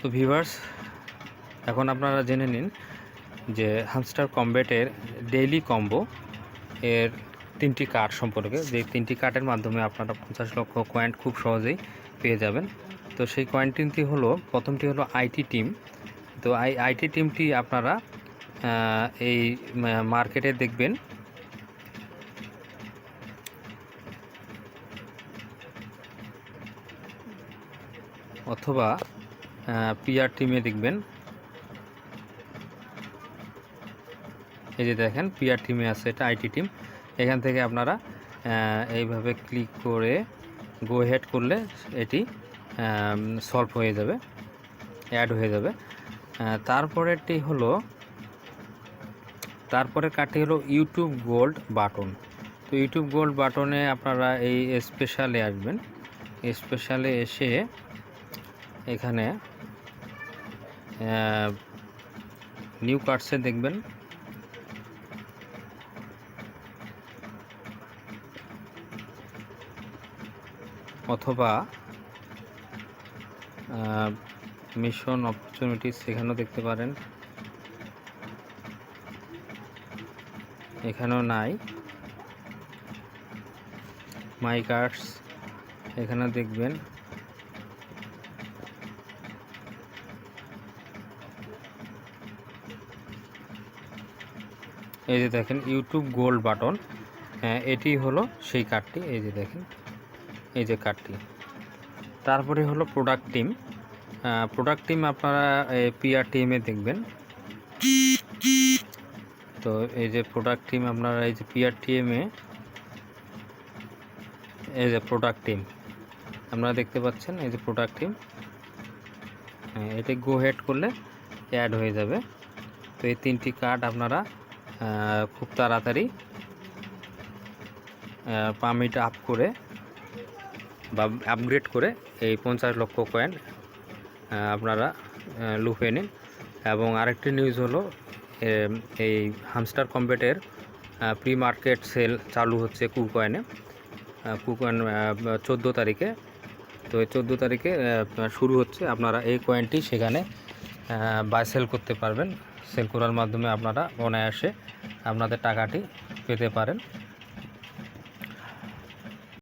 তো ভিউয়ার্স, এখন আপনারা জেনে নিন যে হামস্টার কমব্যাটের ডেইলি কম্বো এর 3টি কার্ড সম্পর্কে, যে 3টি কার্ডের মাধ্যমে আপনারা 50 লক্ষ কয়েন খুব সহজেই পেয়ে যাবেন। তো সেই কয়েন 3টি হলো, প্রথমটি হলো আইটি টিম। তো আইটি টিমটি আপনারা এই মার্কেটে দেখবেন অথবা পিআর টিমে দেখবেন। এই যে দেখেন পিআর টিমে আছে, এটা আইটি টিম। এখান থেকে আপনারা এইভাবে ক্লিক করে গো হেড করলে এটি সলভ হয়ে যাবে, অ্যাড হয়ে যাবে। তারপরের কার্ডটি হলো ইউটিউব গোল্ড বাটন। তো ইউটিউব গোল্ড বাটনে আপনারা এই স্পেশালে আসবেন। স্পেশালে এসে এখানে নিউ কার্ডসে দেখবেন অথবা মিশন অপরচুনিটিস এখানেও দেখতে পারেন, এখানেও নাই। মাই কার্ডস এখানে দেখবেন, এই যে দেখেন ইউটিউব গোল্ড বাটন, এটি হলো সেই কার্ডটি। এই যে দেখেন, এই যে কার্ডটি। তারপরে হলো প্রোডাক্ট টিম। প্রোডাক্ট টিম আপনারা পিআর টিমে দেখবেন। তো এই যে প্রোডাক্ট টিম আপনারা এই যে পিআর টিমে, এই যে প্রোডাক্ট টিম আপনারা দেখতে পাচ্ছেন, এই যে প্রোডাক্ট টিম। এটা গো হেড করলে অ্যাড হয়ে যাবে। তো এই 3টি কার্ড আপনারা খুব তাড়াতাড়ি পারমিট আপ করে বা আপগ্রেড করে এই 50 লক্ষ কয়েন আপনারা লুফে নিন। এবং আরেকটি নিউজ হলো, এই হামস্টার কমব্যাটের প্রি মার্কেট সেল চালু হচ্ছে কুকয়েনে। কুকয়েন 14 তারিখে। তো এই 14 তারিখে শুরু হচ্ছে। আপনারা এই কয়েনটি সেখানে বাই সেল করতে পারবেন। সেল করার মাধ্যমে আপনারা অনায়াসে আপনাদের টাকাটি পেতে পারেন।